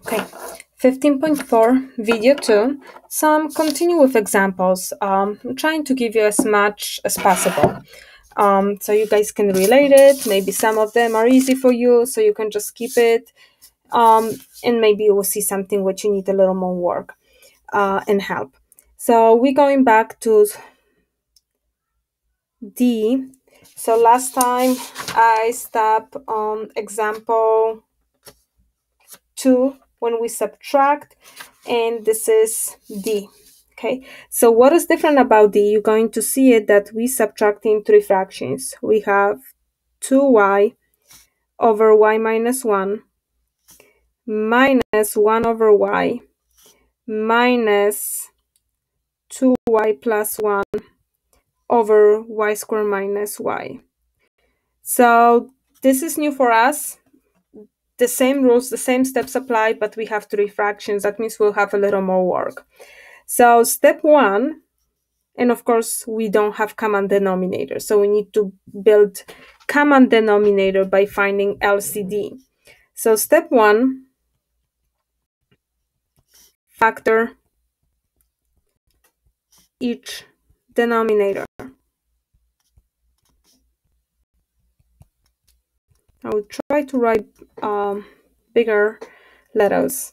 Okay, 15.4, video 2. So I'm continuing with examples. I'm trying to give you as much as possible. So you guys can relate it. Maybe some of them are easy for you, so you can just keep it. And maybe you will see something which you need a little more work and help. So we're going back to D. So last time I stopped on example 2 when we subtract, and this is D. Okay, so what is different about D? You're going to see it that we subtracting three fractions. We have 2y over y minus 1 minus 1 over y minus 2y plus 1 over y squared minus y. So this is new for us. The same rules, the same steps apply, but we have three fractions. That means we'll have a little more work. So step 1, and of course we don't have common denominator, so we need to build common denominator by finding LCD. So step 1, factor each denominator. I will try to write bigger letters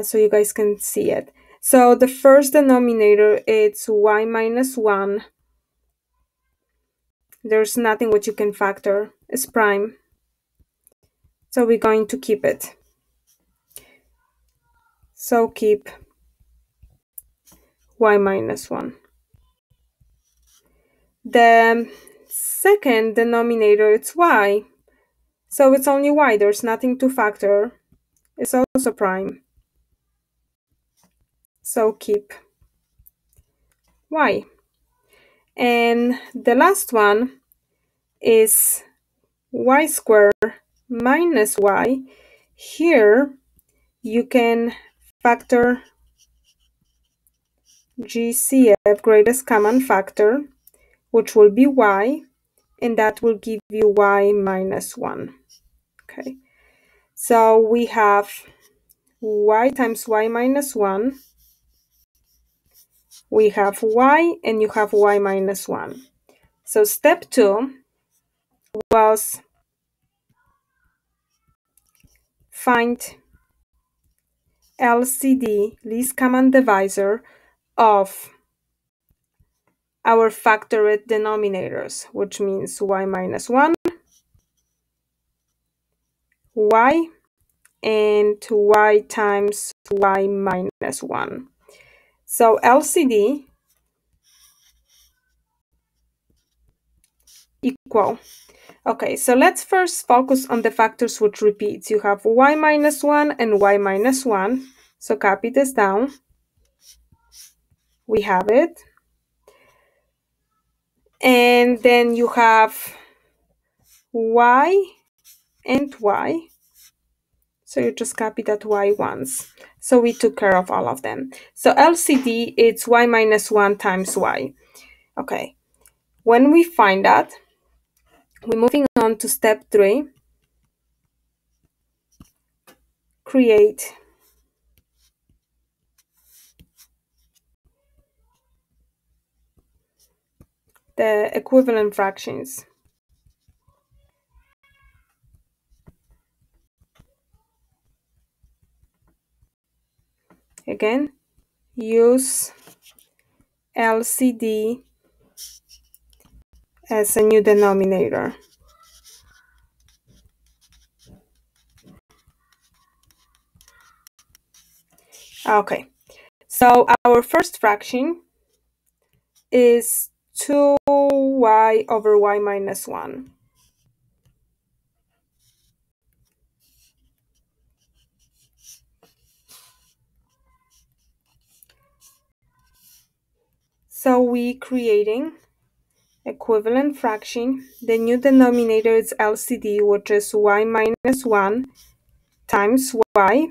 so you guys can see it. So the first denominator, it's y minus 1. There's nothing which you can factor. It's prime. So we're going to keep it. So keep y minus 1. The second denominator, it's y. So it's only y. There's nothing to factor. It's also prime. So keep y. And the last one is y squared minus y. Here you can factor GCF, greatest common factor, which will be y, and that will give you y minus 1. Okay, so we have y times y minus 1. We have y, and you have y minus 1. So step 2 was find LCD, least common divisor, of our factored denominators, which means y minus 1, y, and y times y minus 1. So LCD equal. Okay, so let's first focus on the factors which repeats. You have y minus 1 and y minus 1. So copy this down. We have it. And then you have y and y. So you just copy that y once. So we took care of all of them. So LCD, it's y minus 1 times y. Okay, when we find that, we're moving on to step 3. Create the equivalent fractions. Again, use LCD as a new denominator. Okay, so our first fraction is 2y over y minus 1. So we creating equivalent fraction. The new denominator is LCD, which is y minus 1 times y.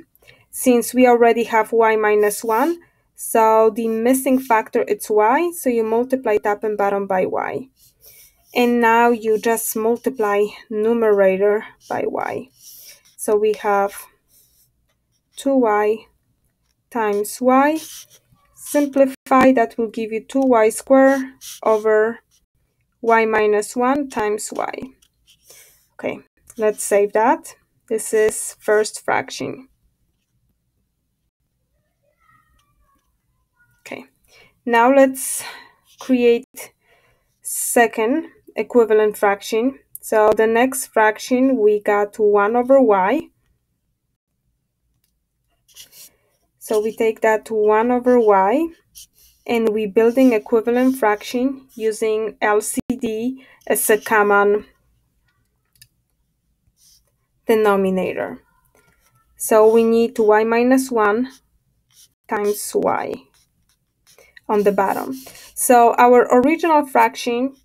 Since we already have y minus 1, so the missing factor is y, so you multiply top and bottom by y. And now you just multiply numerator by y. So we have 2y times y. Simplify, that will give you 2y squared over y minus 1 times y. Okay, let's save that. This is first fraction. Okay, now let's create second equivalent fraction. So the next fraction, we got 1 over y. So we take that 1 over y, and we building equivalent fraction using LCD as a common denominator. So we need y minus 1 times y on the bottom. So our original fraction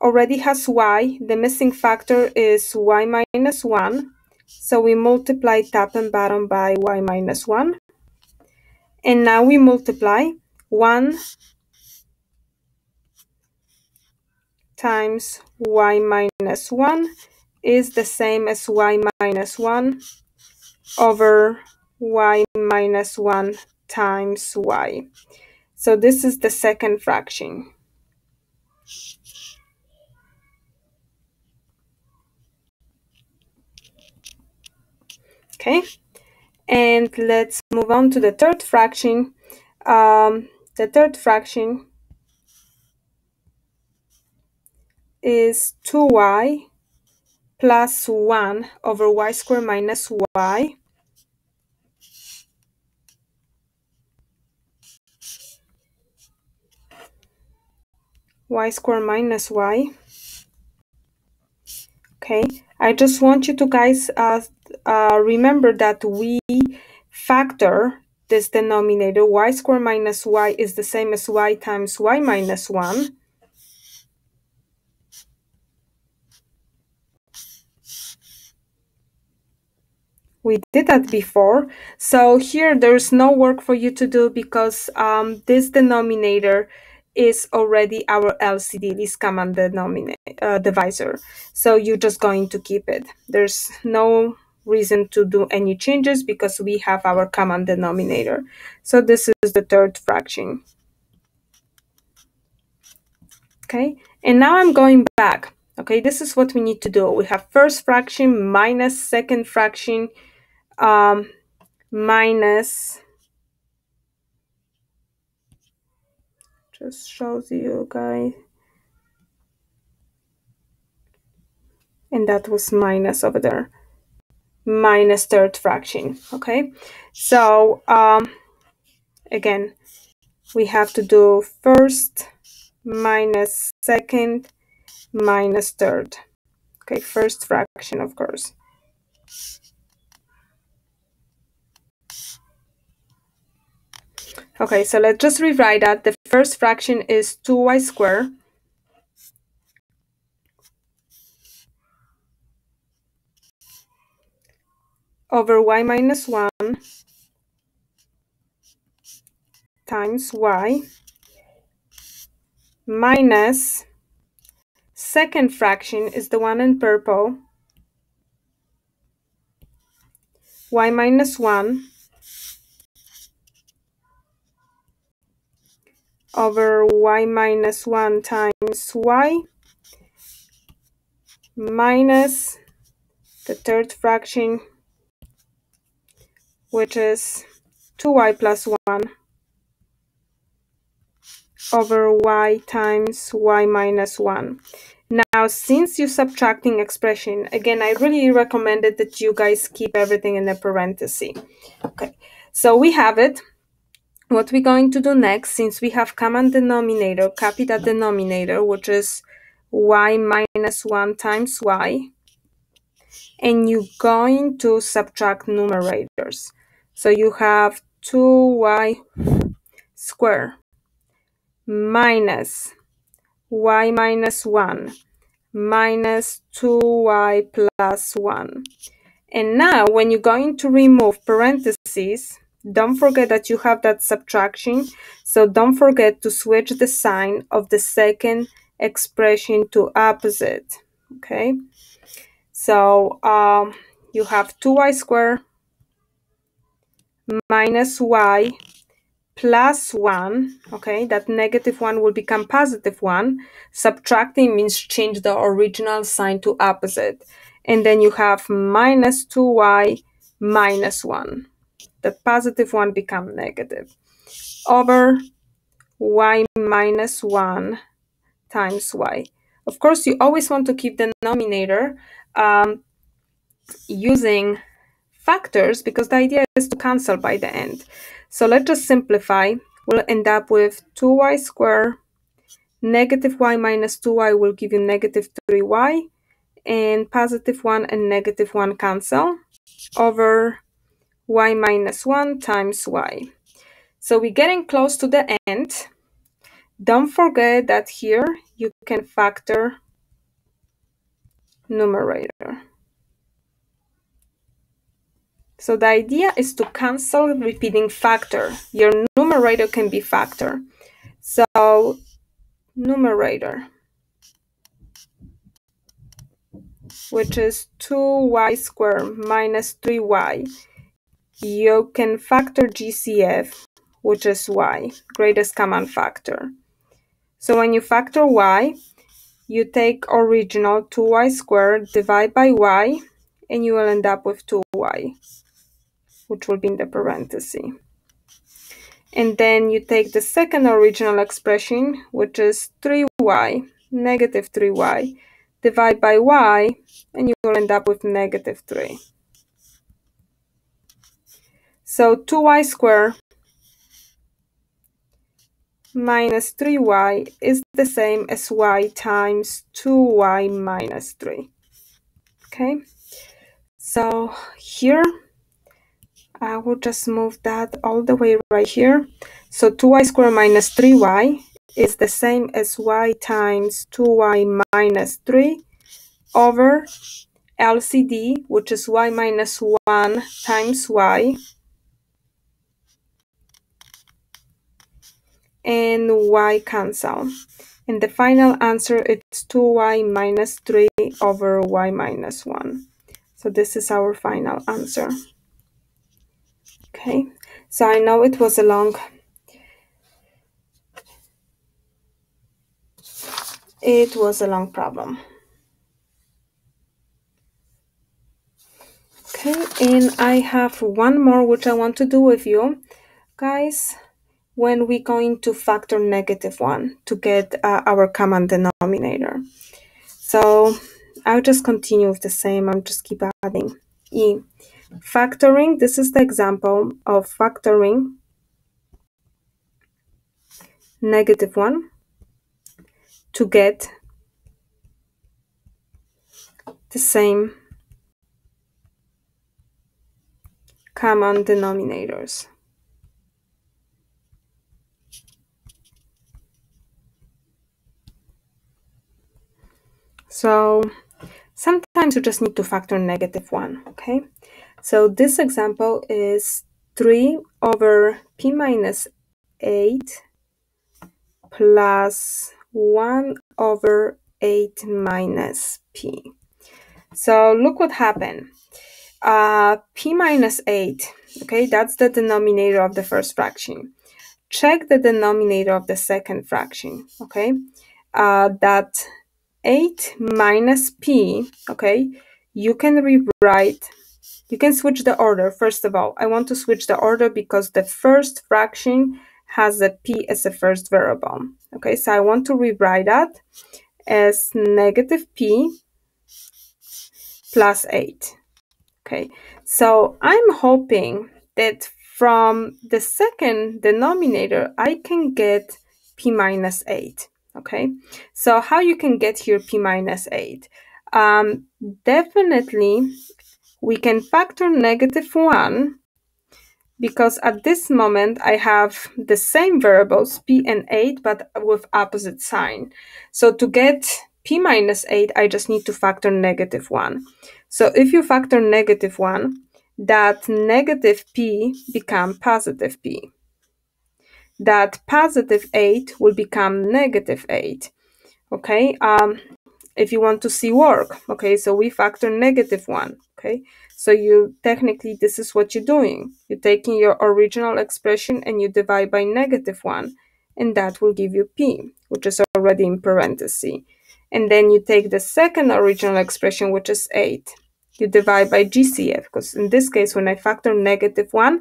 already has y. The missing factor is y minus 1. So we multiply top and bottom by y minus 1. And now we multiply 1 times y minus 1 is the same as y minus 1 over y minus 1 times y. So this is the second fraction. Okay, and let's move on to the third fraction. The third fraction is 2y plus 1 over y squared minus y. Y squared minus y. Okay, I just want you to guys remember that we factor this denominator. Y squared minus y is the same as y times y minus 1. We did that before. So here there's no work for you to do because this denominator is already our LCD, this common divisor. So you're just going to keep it. There's no reason to do any changes because we have our common denominator. So this is the third fraction. Okay, and now I'm going back. Okay, this is what we need to do. We have first fraction minus second fraction minus, just shows you guys, and that was minus over there, minus third fraction. Okay, so again we have to do first minus second minus third. Okay, first fraction, of course. Okay, so let's just rewrite that. The first fraction is 2y squared over y minus 1 times y minus second fraction is the one in purple, y minus 1 over y minus 1 times y minus the third fraction, which is 2y plus 1 over y times y minus 1. Now, since you're subtracting expression, again, I really recommended that you guys keep everything in a parenthesis. Okay, so we have it. What we're going to do next, since we have common denominator, copy that denominator, which is y minus 1 times y, and you're going to subtract numerators. So you have 2y squared minus y minus 1 minus 2y plus 1. And now when you're going to remove parentheses, don't forget that you have that subtraction. So don't forget to switch the sign of the second expression to opposite. Okay, so you have 2y squared minus y plus 1, okay, that negative 1 will become positive 1. Subtracting means change the original sign to opposite. And then you have minus 2y minus 1. The positive 1 become negative. Over y minus 1 times y. Of course, you always want to keep the denominator using factors because the idea is to cancel by the end. So let's just simplify. We'll end up with 2y squared. Negative y minus 2y will give you negative 3y. And positive 1 and negative 1 cancel over y minus 1 times y. So we're getting close to the end. Don't forget that here you can factor numerator. So the idea is to cancel repeating factor. Your numerator can be factor. So numerator, which is 2y squared minus 3y. You can factor GCF, which is y, greatest common factor. So when you factor y, you take original 2y squared, divide by y, and you will end up with 2y, which will be in the parenthesis. And then you take the second original expression, which is 3y, negative 3y, divide by y, and you will end up with negative 3. So 2y squared minus 3y is the same as y times 2y minus 3. Okay, so here I will just move that all the way right here. So 2y squared minus 3y is the same as y times 2y minus 3 over LCD, which is y minus 1 times y, and y cancel. And the final answer is 2y minus 3 over y minus 1. So this is our final answer. Okay, so I know it was a long problem. Okay, and I have one more which I want to do with you guys when we're going to factor negative 1 to get our common denominator. So I'll just continue with the same. I'm just keep adding e. Factoring, this is the example of factoring negative 1 to get the same common denominators. So sometimes you just need to factor negative 1, okay? So this example is 3 over p minus 8 plus 1 over 8 minus p. So look what happened. P minus 8, okay, that's the denominator of the first fraction. Check the denominator of the second fraction, okay? That 8 minus p, okay, you can rewrite, you can switch the order. First of all, I want to switch the order because the first fraction has a p as a first variable. Okay, so I want to rewrite that as negative p plus 8. Okay, so I'm hoping that from the second denominator, I can get p minus 8. Okay, so how you can get here p minus 8? Definitely, we can factor negative 1 because at this moment I have the same variables p and 8 but with opposite sign. So to get p minus 8, I just need to factor negative 1. So if you factor negative 1, that negative p become positive p. That positive 8 will become negative 8. Okay, if you want to see work, okay, so we factor negative 1. Okay, So you technically, this is what you're doing. You're taking your original expression and you divide by -1, and that will give you p, which is already in parentheses. And then you take the second original expression, which is 8. You divide by GCF, because in this case, when I factor -1,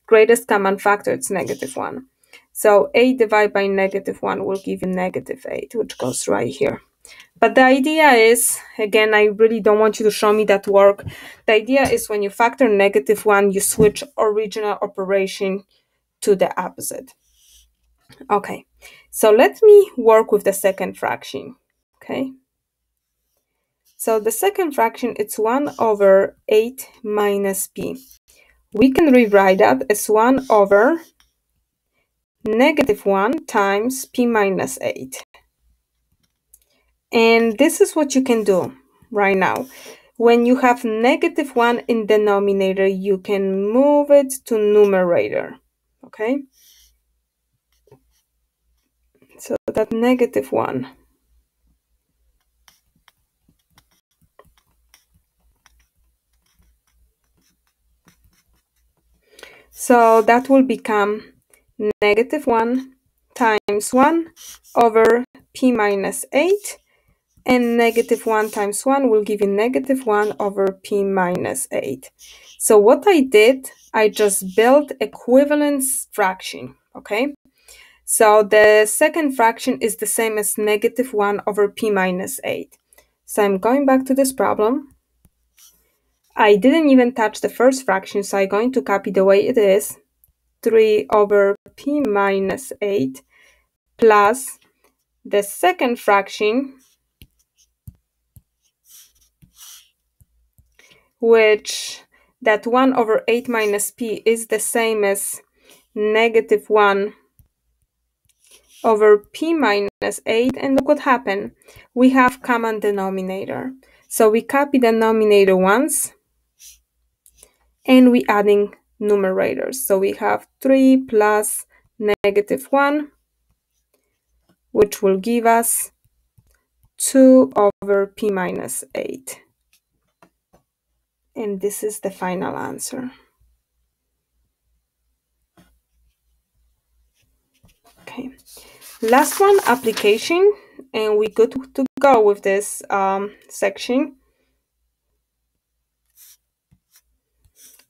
greatest common factor, it's -1. So 8 divided by -1 will give you -8, which goes right here. But the idea is, again, I really don't want you to show me that work. The idea is when you factor -1, you switch original operation to the opposite. Okay, so let me work with the second fraction, okay? So the second fraction, it's 1 over 8 minus p. We can rewrite that as 1 over -1 times p minus 8. And this is what you can do right now. When you have -1 in denominator, you can move it to numerator, okay? So that -1. So that will become -1 times 1 over p minus 8. And -1 times 1 will give you -1 over p minus 8. So what I did, I just built equivalence fraction, okay? So the second fraction is the same as -1 over p minus 8. So I'm going back to this problem. I didn't even touch the first fraction, so I'm going to copy the way it is. 3 over p minus 8 plus the second fraction, which that 1 over 8 minus p is the same as -1 over p minus 8. And look what happened. We have common denominator. So we copy the denominator once, and we adding numerators. So we have 3 plus -1, which will give us 2 over p minus 8. And this is the final answer. Okay, last one, application, and we're good to go with this section.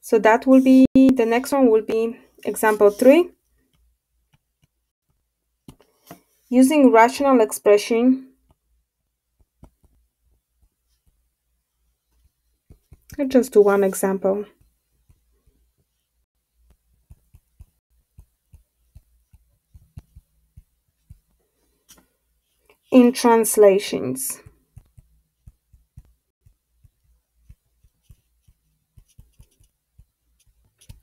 So that will be, the next one will be example 3. Using rational expression, I'll just do one example. In translations.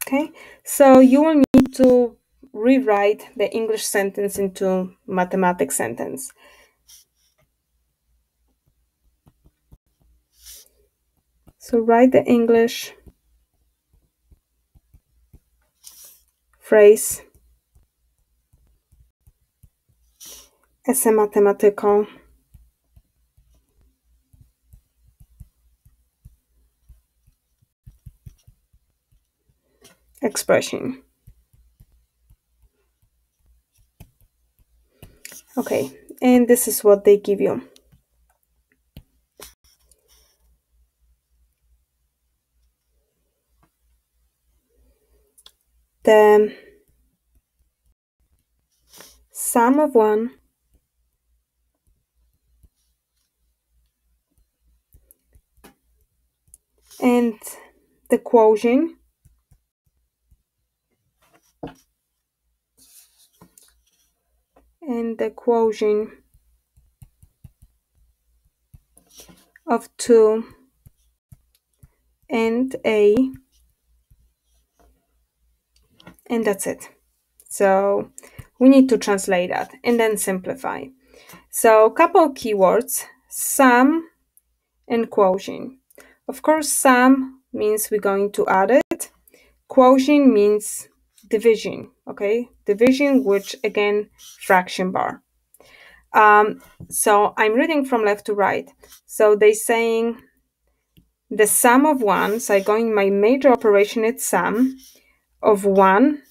Okay, so you will need to rewrite the English sentence into mathematics sentence. So write the English phrase as a mathematical expression. Okay, and this is what they give you. The sum of 1 and the quotient of 2 and a, and that's it. So we need to translate that and then simplify. So a couple of keywords: sum and quotient. Of course, sum means we're going to add it. Quotient means division, okay? Division, which again, fraction bar. So I'm reading from left to right. So they're saying the sum of 1, so I go in my major operation, it's sum of 1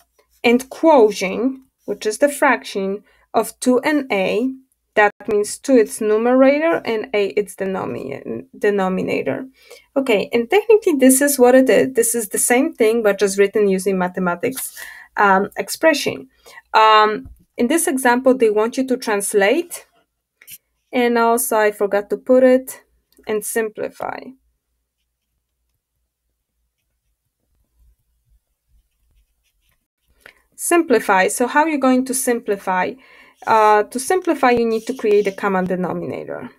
and quotient, which is the fraction of 2 and a. That means 2 its numerator and a its denominator. Okay, and technically this is what it is. This is the same thing, but just written using mathematics expression. In this example, they want you to translate, and also I forgot to put it, and simplify. Simplify. So how are you going to simplify? To simplify, you need to create a common denominator.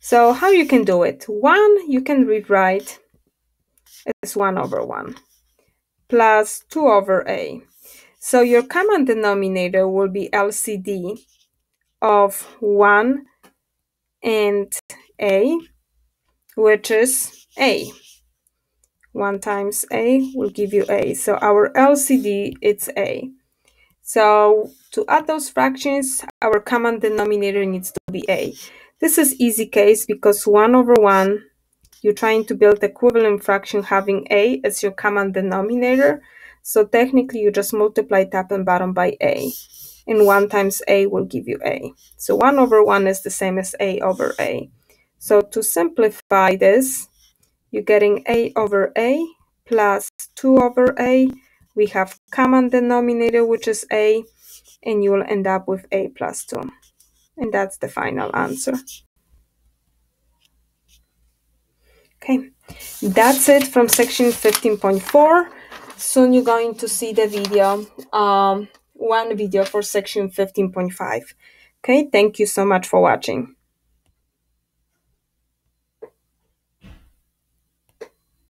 So how you can do it? 1 you can rewrite as 1 over 1 plus 2 over a. So your common denominator will be LCD of 1 and a, which is a. 1 times a will give you a. So our LCD, it's a. So to add those fractions, our common denominator needs to be a. This is easy case because 1 over 1, you're trying to build equivalent fraction having a as your common denominator. So technically you just multiply top and bottom by a. And 1 times a will give you a. So 1 over 1 is the same as a over a. So to simplify this, you're getting a over a plus 2 over a. We have common denominator, which is a, and you will end up with a plus 2. And that's the final answer. Okay, that's it from section 15.4. Soon you're going to see the video, one video for section 15.5. Okay, thank you so much for watching.